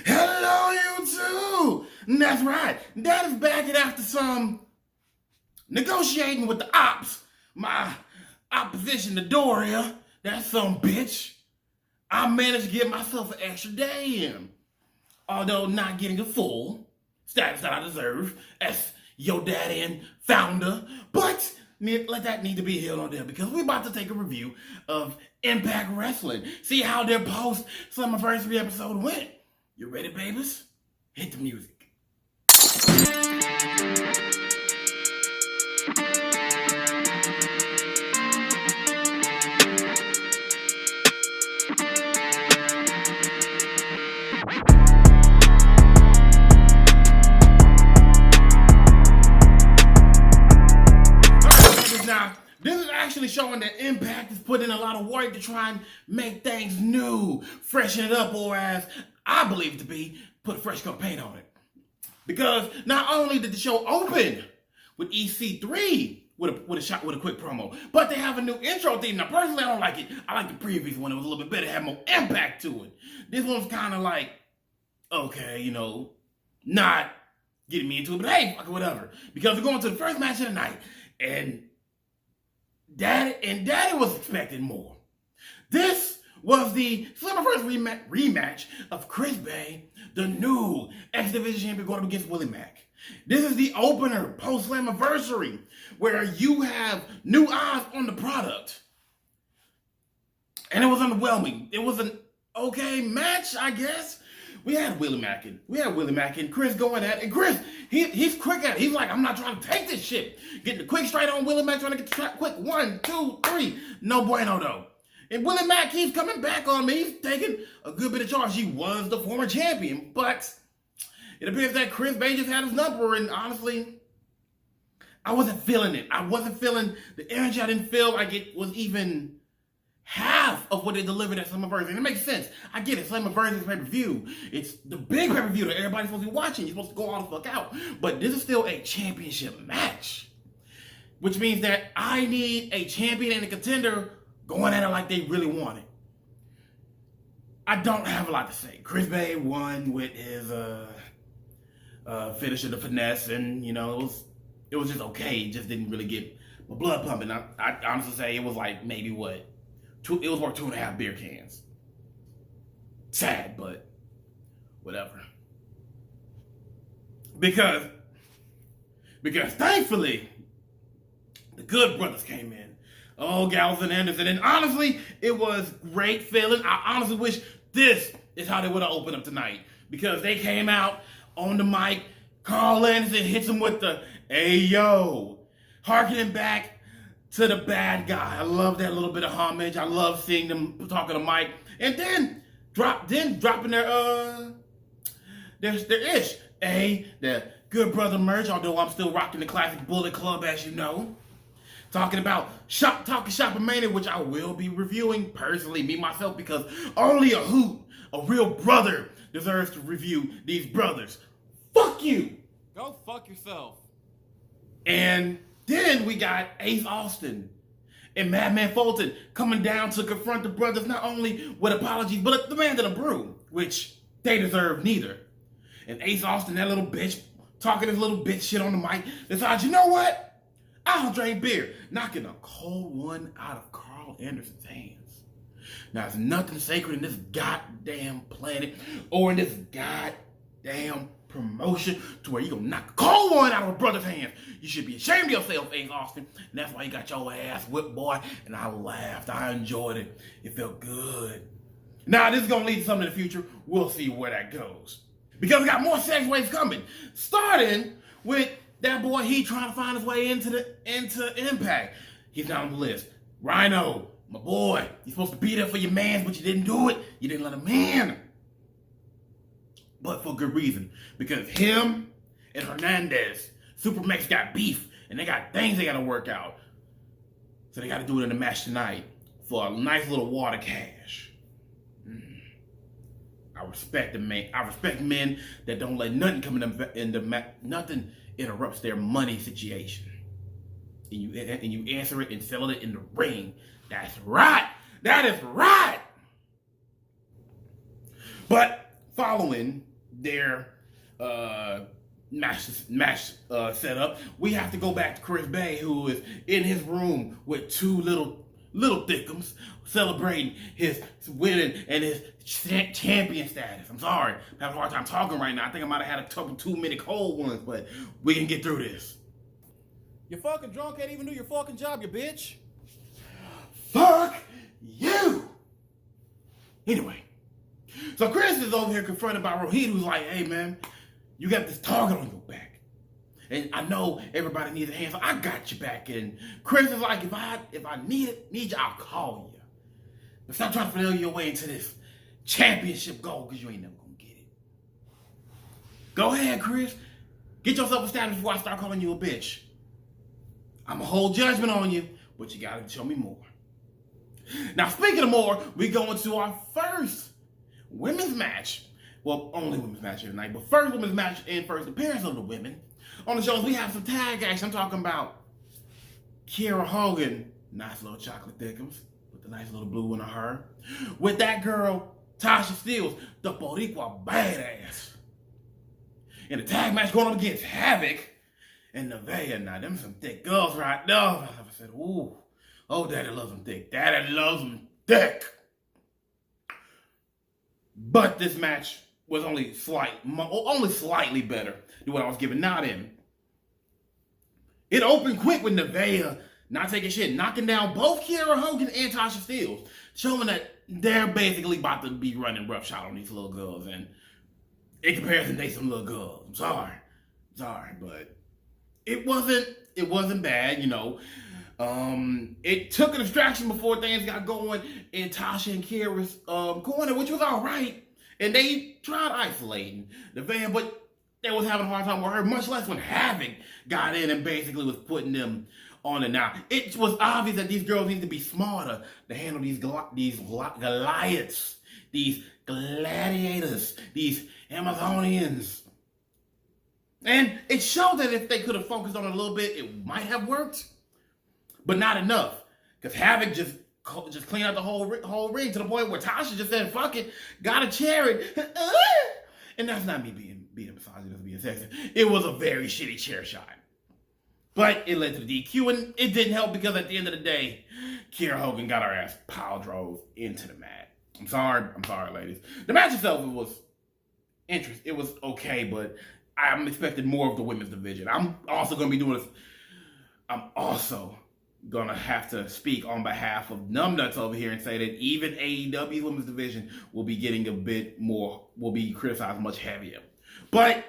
Hello, YouTube! That's right. That is back and after some negotiating with the ops. My opposition, the Doria, that some bitch. I managed to get myself an extra day in. Although not getting the full status that I deserve as your daddy and founder. But let that need to be held on there because we're about to take a review of Impact Wrestling. See how their post-Summerversary episode went. You ready, babies? Hit the music. Now, this is actually showing that Impact is putting in a lot of work to try and make things new, freshen it up, or as I believe it to be, put a fresh coat of paint on it. Because not only did the show open with EC3 with a quick promo, but they have a new intro theme. Now, personally, I don't like it. I like the previous one. It was a little bit better, it had more impact to it. This one's kind of like, okay, not getting me into it, but hey, fuck it, whatever. Because we're going to the first match of the night, and Daddy was expecting more. This was the Slammiversary rematch of Chris Bay, the new X Division champion, going up against Willie Mack. This is the opener post Slammiversary where you have new eyes on the product. And it was underwhelming. It was an okay match, I guess. We had Willie Mack and Chris going at it. And Chris, he's quick at it. He's like, I'm not trying to take this shit. Getting the quick straight on Willie Mack, trying to get the track quick. 1, 2, 3. No bueno, though. And Willie Mack keeps coming back on me. He's taking a good bit of charge. He was the former champion. But it appears that Chris Bay just had his number. And honestly, I wasn't feeling it. I wasn't feeling the energy. I didn't feel like it was even half of what they delivered at Slammiversary. And it makes sense. I get it. Slammiversary is pay-per-view. It's the big pay-per-view that everybody's supposed to be watching. You're supposed to go all the fuck out. But this is still a championship match. Which means that I need a champion and a contender going at it like they really want it. I don't have a lot to say. Chris Bay won with his finish of the finesse. And, it was just okay. It just didn't really get my blood pumping. I honestly say it was like maybe what? It was worth 2.5 beer cans. Sad, but whatever. Because thankfully, the Good Brothers came in. Oh, Gallows and Anderson. And honestly, it was great feeling. I honestly wish this is how they would have opened up tonight. Because they came out on the mic. Carl Anderson hits him with the, hey, yo. Harkening back to the bad guy. I love that little bit of homage. I love seeing them talking to Mike. And then dropping their ish. The Good Brother merch, although I'm still rocking the classic Bullet Club, as you know. Talking about Shopomania, which I will be reviewing personally, me myself, because only a real brother deserves to review these brothers. Fuck you! Go fuck yourself. And then we got Ace Austin and Madman Fulton coming down to confront the brothers, not only with apologies, but the man to the brew, which they deserve neither. And Ace Austin, that little bitch, talking his little bitch shit on the mic, decides, you know what? I don't drink beer. Knocking a cold one out of Carl Anderson's hands. Now, there's nothing sacred in this goddamn planet or in this goddamn promotion to where you gonna knock a cold one out of a brother's hands. You should be ashamed of yourself, Ace Austin. And that's why you got your ass whipped, boy. And I laughed. I enjoyed it. It felt good. Now, this is gonna lead to something in the future. We'll see where that goes. Because we got more sex waves coming. Starting with that boy, he trying to find his way into Impact. He's down on the list. Rhino, my boy. You're supposed to be there for your mans, but you didn't do it. You didn't let him in. But for good reason. Because him and Hernandez, Supermax got beef. And they got things they got to work out. So they got to do it in the match tonight. For a nice little wad of cash. I respect the man. I respect men that don't let nothing come in the nothing interrupts their money situation. And you answer it and settle it in the ring. That's right. That is right. But following their match setup, we have to go back to Chris Bay, who is in his room with two little thickums celebrating his winning and his champion status. I'm sorry, I'm having a hard time talking right now. I think I might have had a couple 2-minute cold ones, but we can get through this. You fucking drunk, can't even do your fucking job, you bitch. Fuck you! Anyway, so Chris is over here confronted by Rohit, who's like, hey man, you got this target on your back. And I know everybody needs a hand, so I got your back. And Chris is like, if I need you, I'll call you. But stop trying to finagle your way into this championship goal, because you ain't never gonna get it. Go ahead, Chris. Get yourself established before I start calling you a bitch. I'm gonna hold judgment on you, but you gotta show me more. Now, speaking of more, we go into our first women's match. Well, only women's match of the night, but first women's match and first appearance of the women. On the shows, we have some tag action. I'm talking about Kiera Hogan, nice little chocolate thickums, with the nice little blue in her hair. With that girl, Tasha Steelz, the Boricua badass. In a tag match going up against Havoc and Nevaeh. Now, them some thick girls right there. I said, ooh, oh, daddy loves them thick. Daddy loves them thick. But this match was only slightly better than what I was giving out in. It opened quick with Nevaeh not taking shit, knocking down both Kiera Hogan and Tasha Steelz, showing that they're basically about to be running roughshod on these little girls. And in comparison, they some little girls. I'm sorry, but it wasn't bad, you know. It took a distraction before things got going in Tasha and Kiera's corner, which was all right. And they tried isolating the van, but they was having a hard time with her, much less when Havoc got in and basically was putting them on it. Now, it was obvious that these girls need to be smarter to handle these Goliaths, these gladiators, these Amazonians. And it showed that if they could have focused on it a little bit, it might have worked, but not enough. Because Havoc just cleaned out the whole ring to the point where Tasha just said, fuck it, gotta chair it. And that's not me being misogynist, being sexist. It was a very shitty chair shot. But it led to the DQ, and it didn't help because at the end of the day, Kiera Hogan got her ass pile drove into the mat. I'm sorry, ladies. The match itself, it was interesting. It was okay, but I'm expecting more of the women's division. I'm also going to have to speak on behalf of Numbnuts over here and say that even AEW's women's division will be getting a bit more, will be criticized much heavier. But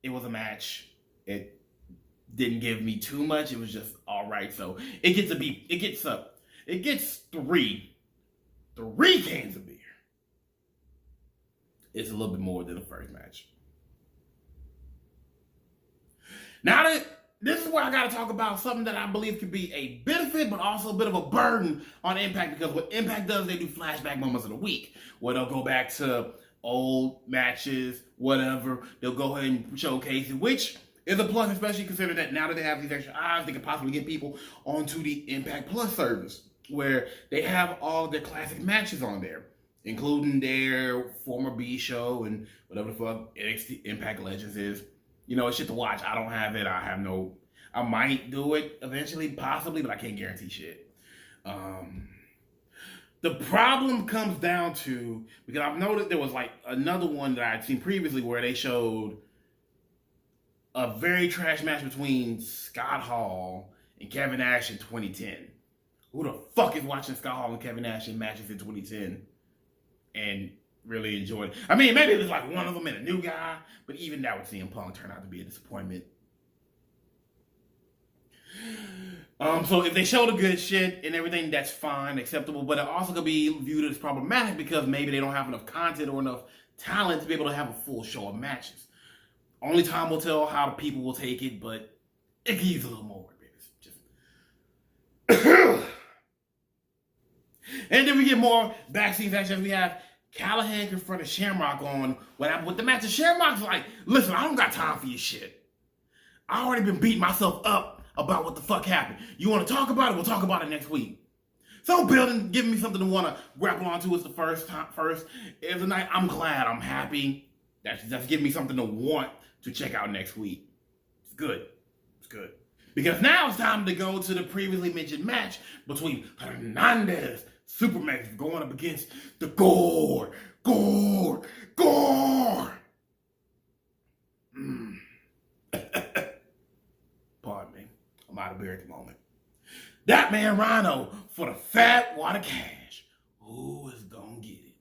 it was a match. It didn't give me too much. It was just all right. So it gets three cans of beer. It's a little bit more than the first match. Now that this is where I got to talk about something that I believe could be a benefit, but also a bit of a burden on Impact, because what Impact does, they do flashback moments of the week, where they'll go back to old matches, whatever. They'll go ahead and showcase it, which is a plus, especially considering that now that they have these extra eyes, they can possibly get people onto the Impact Plus service, where they have all their classic matches on there, including their former B show and whatever the fuck NXT Impact Legends is. You know, it's shit to watch. I don't have it. I might do it eventually, possibly, but I can't guarantee shit. The problem comes down to, because I've noticed there was like another one that I had seen previously where they showed a very trash match between Scott Hall and Kevin Nash in 2010. Who the fuck is watching Scott Hall and Kevin Nash in matches in 2010 and really enjoyed it? I mean, maybe it was like one of them and a new guy, but even that with CM Punk turned out to be a disappointment. So if they show the good shit and everything, that's fine, acceptable, but it also could be viewed as problematic because maybe they don't have enough content or enough talent to be able to have a full show of matches. Only time will tell how the people will take it, but it can use a little more work, baby. And then we get more backstage action. We have Callahan confronted Shamrock on what happened with the match. And Shamrock's like, listen, I don't got time for your shit. I already been beating myself up about what the fuck happened. You want to talk about it? We'll talk about it next week. So building, giving me something to want to grapple onto is the first every night. I'm glad, I'm happy. That's giving me something to want to check out next week. It's good. It's good. Because now it's time to go to the previously mentioned match between Hernandez, Supermax, going up against the Gore. Pardon me. I'm out of beer at the moment. That man Rhino for the fat water cash. Who is gonna get it?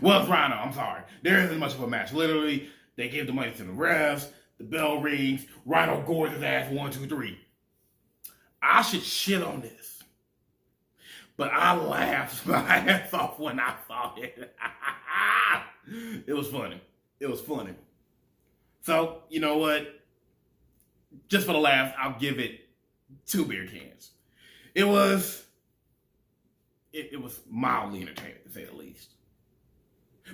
Well, it's Rhino. I'm sorry. There isn't much of a match. Literally, they give the money to the refs. The bell rings. Rhino gores his ass 1, 2, 3. I should shit on this, but I laughed my ass off when I saw it. It was funny. It was funny. So, you know what? Just for the laughs, I'll give it 2 beer cans. It was mildly entertaining, to say the least.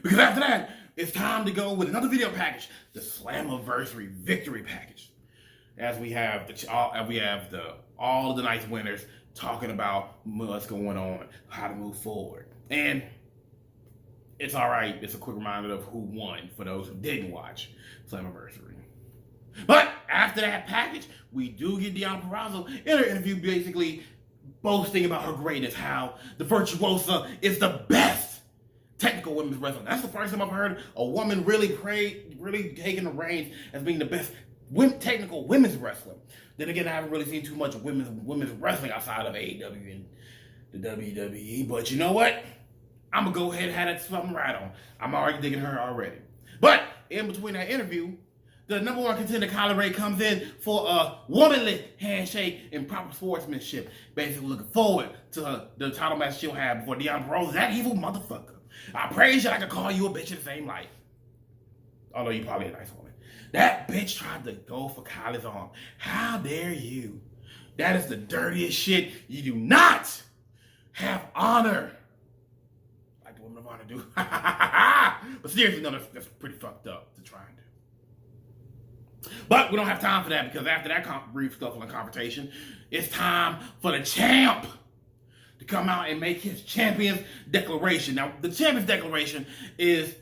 Because after that, it's time to go with another video package, the Slammiversary Victory Package. As we have all of the night's winners talking about what's going on, how to move forward. And it's all right. It's a quick reminder of who won for those who didn't watch Slammiversary. But after that package, we do get Deonna Purrazzo in her interview basically boasting about her greatness, how the Virtuosa is the best technical women's wrestling. That's the first time I've heard a woman really taking the reins as being the best technical women's wrestler. Then again, I haven't really seen too much women's wrestling outside of AEW and the WWE. But you know what? I'm going to go ahead and have that something right on. I'm already digging her already. But in between that interview, the number 1 contender, Kylie Ray, comes in for a womanly handshake and proper sportsmanship. Basically looking forward to the title match she'll have before Deonna Purrazzo, that evil motherfucker. I praise you, I could call you a bitch in the same light. Although you're probably a nice woman. That bitch tried to go for Kylie's arm. How dare you? That is the dirtiest shit. You do not have honor. Like the women of honor do. But seriously, no, that's pretty fucked up to try and do. But we don't have time for that because after that brief scuffle and confrontation, it's time for the champ to come out and make his champion's declaration. Now, the champion's declaration is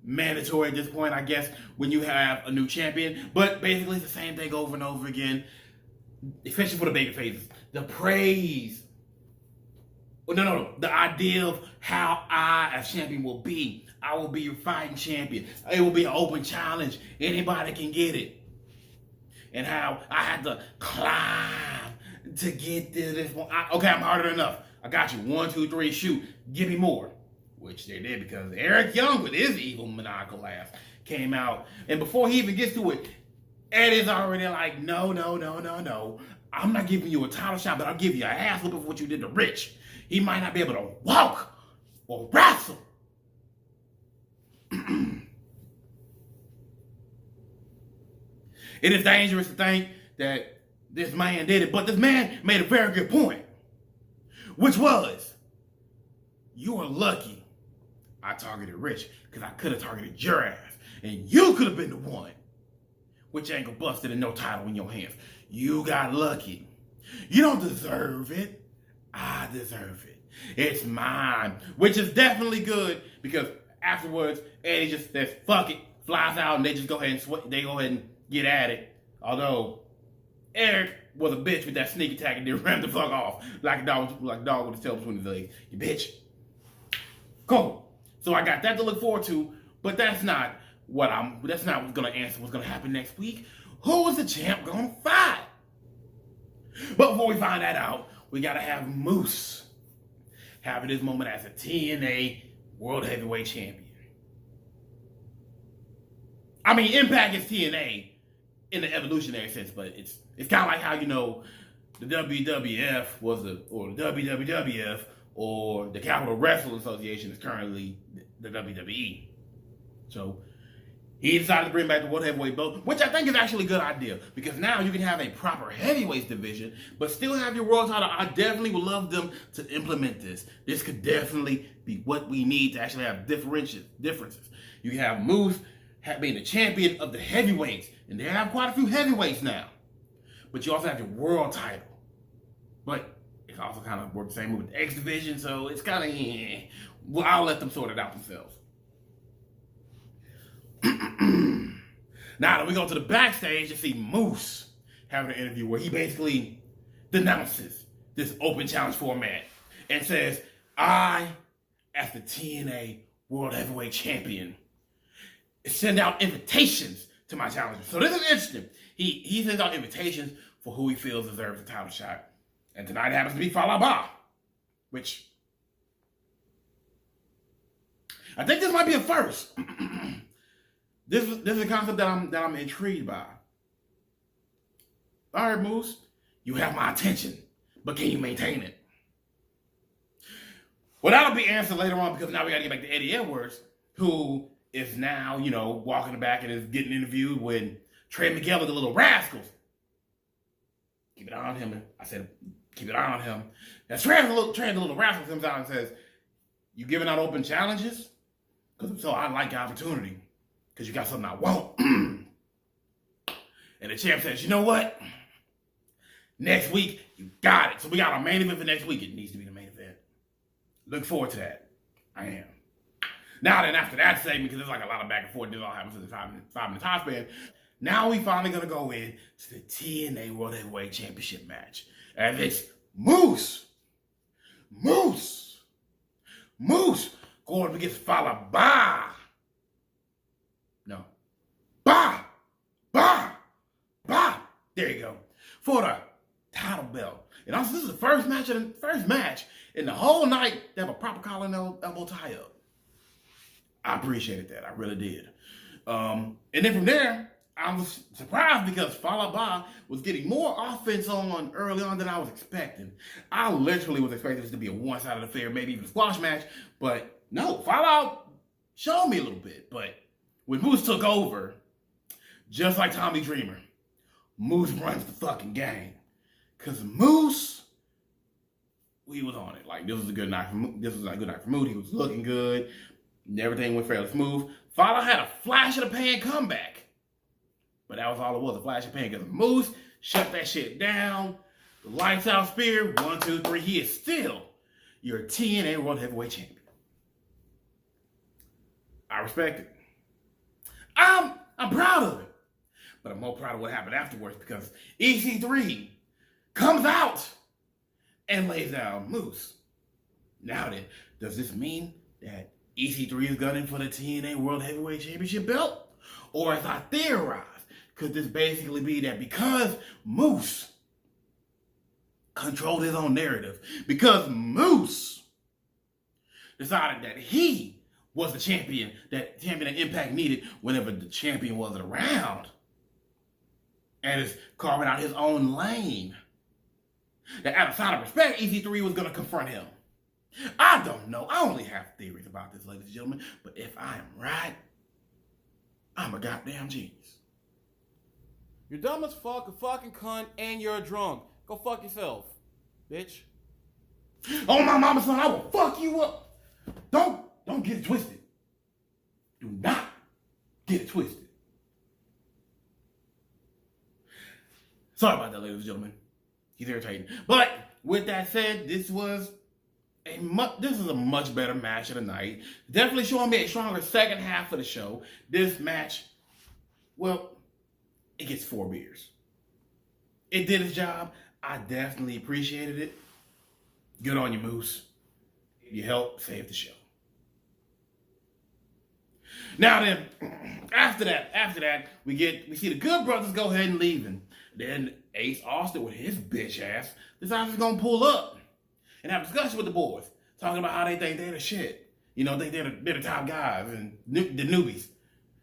mandatory at this point, I guess, when you have a new champion. But basically, it's the same thing over and over again, especially for the baby faces. The praise. The idea of how I, as champion, will be. I will be your fighting champion. It will be an open challenge. Anybody can get it. And how I had to climb to get to this one. Okay, I'm harder enough. I got you. 1, 2, 3, shoot. Give me more. Which they did because Eric Young with his evil maniacal laugh came out. And before he even gets to it, Eddie's already like, no. I'm not giving you a title shot, but I'll give you a ass whooping for what you did to Rich. He might not be able to walk or wrestle. It is dangerous to think that this man did it, but this man made a very good point, which was, you are lucky I targeted Rich because I could have targeted your ass, and you could have been the one. Which angle busted and no title in your hands. You got lucky. You don't deserve it. I deserve it. It's mine, which is definitely good because afterwards Eddie just says fuck it, flies out, and they just go ahead and get at it. Although Eric was a bitch with that sneak attack and then ran the fuck off like a dog with his tail between his legs. You bitch. Cool. So I got that to look forward to, but that's not what's gonna answer what's gonna happen next week. Who is the champ gonna fight? But before we find that out, we gotta have Moose having his moment as a TNA World Heavyweight Champion. I mean, Impact is TNA in the evolutionary sense, but it's kind of like how, you know, the WWF or the WWF or the Capital Wrestling Association is currently the WWE. So he decided to bring back the World Heavyweight belt, which I think is actually a good idea because now you can have a proper heavyweights division, but still have your world title. I definitely would love them to implement this. This could definitely be what we need to actually have differences. You can have Moose being the champion of the heavyweights, and they have quite a few heavyweights now. But you also have your world title. But It's also kind of work the same with the X division, so it's kind of, well, I'll let them sort it out themselves. Now that we go to the backstage to see Moose having an interview where he basically denounces this open challenge format and says, I, as the TNA World Heavyweight Champion, send out invitations to my challengers. So this is interesting. He sends out invitations for who he feels deserves a title shot. And tonight happens to be Falaba, which I think this might be a first. This is a concept that I'm intrigued by. All right, Moose, you have my attention, but can you maintain it? Well, that'll be answered later on because now we got to get back to Eddie Edwards, who is now, walking back and is getting interviewed with Trey Miguel and the Little Rascals. Keep an eye on him. I said, keep an eye on him. Now, Trey and the Little Rascals comes out and says, you giving out open challenges? Because so I like the opportunity. Because you got something I want. And the champ says, you know what? Next week, you got it. So we got our main event for next week. It needs to be the main event. Look forward to that. I am. Now then, after that segment, because there's like a lot of back and forth, this all happens in the 5-minute time span. Now we finally going to go in to the TNA World Heavyweight Championship match. And it's Moose going up against Falaba. No. Bah! There you go. For the title belt. And also, this is the first match in the whole night to have a proper collar and elbow tie-up. I appreciated that. I really did. And then from there, I was surprised because Falaba was getting more offense on early on than I was expecting. I literally was expecting this to be a one-sided affair, maybe even a squash match. But no, Falaba showed me a little bit. But when Moose took over, just like Tommy Dreamer, Moose runs the fucking game. Because Moose, he was on it. Like, this was a good night for Moose. He was looking good. And everything went fairly smooth. Falaba had a flash of the pan comeback. But that was all it was, a flash of the pan. Because Moose shut that shit down. The lights out spear. 1, 2, 3. He is still your TNA World Heavyweight Champion. I respect it. I'm proud of it. But I'm more proud of what happened afterwards because EC3 comes out and lays down Moose. Now then, does this mean that EC3 is gunning for the TNA World Heavyweight Championship belt? Or as I theorize, could this basically be that because Moose controlled his own narrative, because Moose decided that he was the champion that Impact needed whenever the champion wasn't around, and is carving out his own lane, that out of sign of respect, EC3 was going to confront him. I don't know. I only have theories about this, ladies and gentlemen. But if I am right, I'm a goddamn genius. You're dumb as fuck, a fucking cunt, and you're a drunk. Go fuck yourself, bitch. Oh, my mama, son, I will fuck you up. Don't get it twisted. Do not get it twisted. Sorry about that, ladies and gentlemen. He's irritating. But with that said, this is a much better match of the night. Definitely showing me a stronger second half of the show. This match, well, it gets 4 beers. It did its job. I definitely appreciated it. Good on you, Moose. You helped save the show. Now then, after that, we see the Good Brothers go ahead and leaving. Then Ace Austin with his bitch ass decides he's gonna pull up and have a discussion with the boys, talking about how they think they're the shit. Think they're the top guys and the newbies.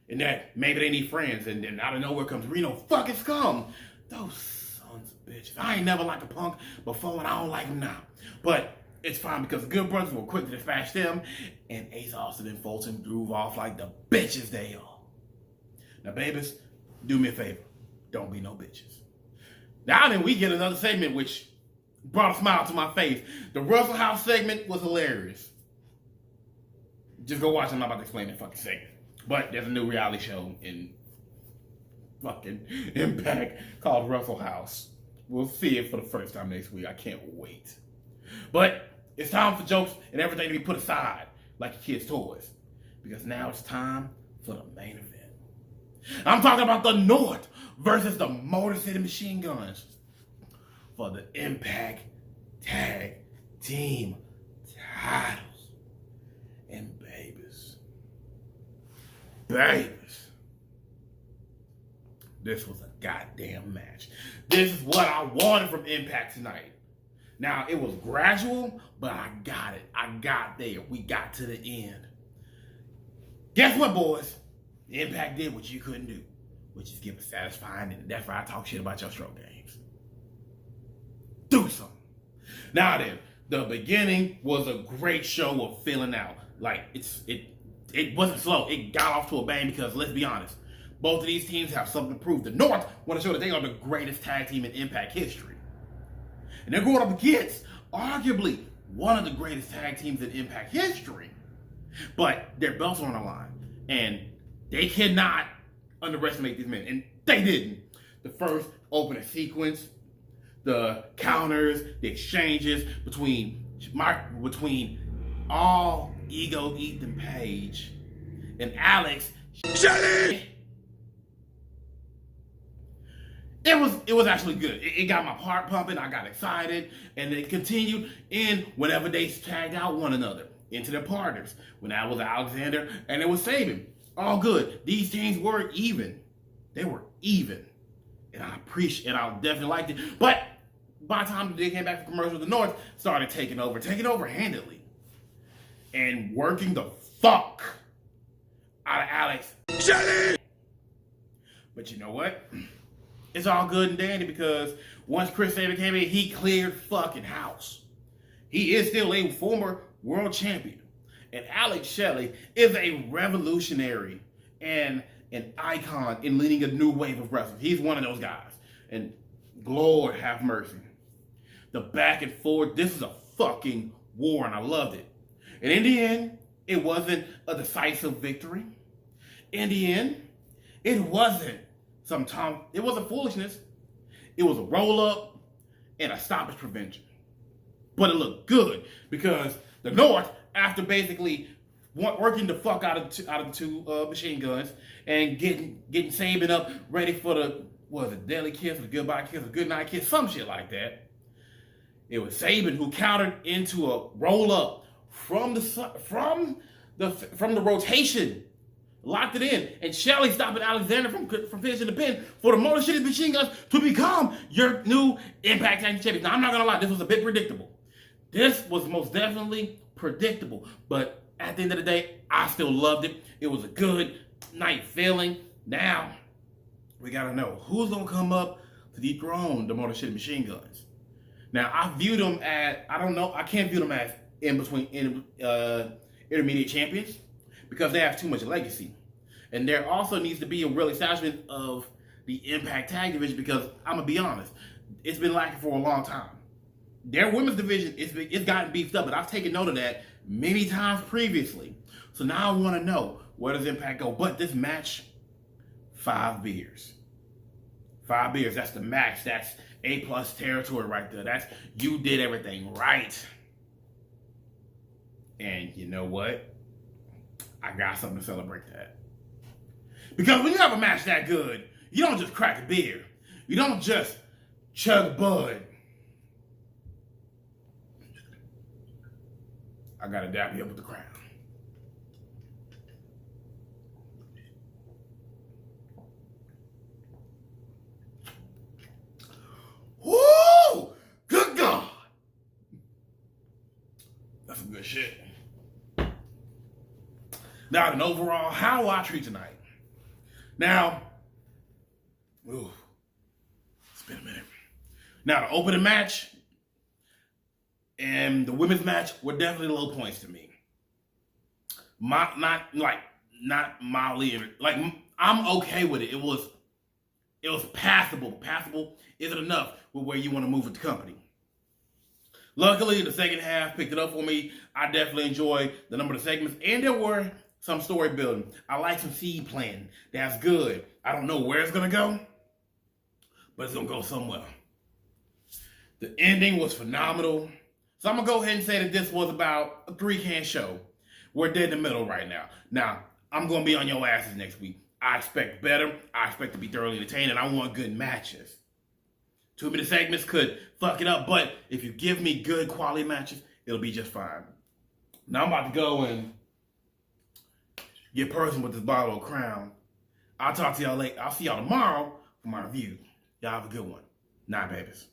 And that maybe they need friends, and then out of nowhere comes Rhino fucking Scum. Those sons of bitches. I ain't never liked a Punk before, and I don't like him now. But it's fine because the Good Brothers were quick to dispatch them, and Ace Austin and Fulton drove off like the bitches they are. Now, babies, do me a favor. Don't be no bitches. Now then, we get another segment which brought a smile to my face. The Russell House segment was hilarious. Just go watch it. I'm not about to explain that fucking segment. But there's a new reality show in fucking Impact called Russell House. We'll see it for the first time next week. I can't wait. But it's time for jokes and everything to be put aside like your kids' toys. Because now it's time for the main event. I'm talking about the North versus the Motor City Machine Guns for the Impact Tag Team titles. And babies, this was a goddamn match. This is what I wanted from Impact tonight. Now, it was gradual, but I got it. I got there. We got to the end. Guess what, boys? Impact did what you couldn't do, which is give a satisfying, and that's why I talk shit about your stroke games. Do something. Now then, the beginning was a great show of filling out. Like, it wasn't slow. It got off to a bang because, let's be honest, both of these teams have something to prove. The North want to show that they are the greatest tag team in Impact history. And they're going up against, arguably, one of the greatest tag teams in Impact history. But their belts are on the line. And they cannot underestimate these men. And they didn't. The first opening sequence, the counters, the exchanges between all ego Ethan Page and Alex. It was actually good. It got my heart pumping. I got excited, and it continued in whenever they tagged out one another into their partners. When that was Alexander and it was Sabin, all good. These teams were even. They were even, and I appreciate. And I definitely liked it. But by the time they came back from commercial, the North started taking over handedly, and working the fuck out of Alex. But you know what? It's all good and dandy because once Chris Sabin came in, he cleared fucking house. He is still a former world champion. And Alex Shelley is a revolutionary and an icon in leading a new wave of wrestling. He's one of those guys. And Lord have mercy. The back and forth, this is a fucking war, and I loved it. And in the end, it wasn't a decisive victory. In the end, it wasn't it wasn't foolishness. It was a roll-up and a stoppage prevention. But it looked good because the North, after basically working the fuck out of the two machine guns and getting Sabin up ready for the deadly kiss, or the goodbye kiss, or the goodnight kiss, some shit like that. It was Sabin who countered into a roll-up from the rotation. Locked it in, and Shelley stopping Alexander from finishing the pin for the Motor City Machine Guns to become your new Impact Tag Team Champions. Now, I'm not gonna lie, this was a bit predictable. This was most definitely predictable, but at the end of the day, I still loved it. It was a good night feeling. Now, we gotta know who's gonna come up to dethrone the Motor City Machine Guns. Now, I view them as, I can't view them as intermediate champions, because they have too much legacy. And there also needs to be a real establishment of the Impact Tag Division, because I'm going to be honest, it's been lacking for a long time. Their women's division, it's gotten beefed up, but I've taken note of that many times previously. So now I want to know, where does Impact go? But this match, 5 beers. 5 beers, that's the max. That's A+ territory right there. That's, you did everything right. And you know what? I got something to celebrate that. Because when you have a match that good, you don't just crack a beer. You don't just chug bud. I gotta dap you up with the crown. Woo! Good God! That's some good shit. Now, and overall, how will I treat tonight? Now, it's been a minute. Now, the opening match and the women's match were definitely low points to me. Not mildly, like, I'm okay with it. It was passable. Passable isn't enough with where you want to move with the company. Luckily, the second half picked it up for me. I definitely enjoyed the number of segments, and there were some story building. I like some seed planting. That's good. I don't know where it's going to go, but it's going to go somewhere. The ending was phenomenal. So I'm going to go ahead and say that this was about a 3-can show. We're dead in the middle right now. Now, I'm going to be on your asses next week. I expect better. I expect to be thoroughly entertained, and I want good matches. Too many segments could fuck it up, but if you give me good quality matches, it'll be just fine. Now I'm about to go and get personal with this bottle of Crown. I'll talk to y'all later. I'll see y'all tomorrow for my review. Y'all have a good one. Night, babies.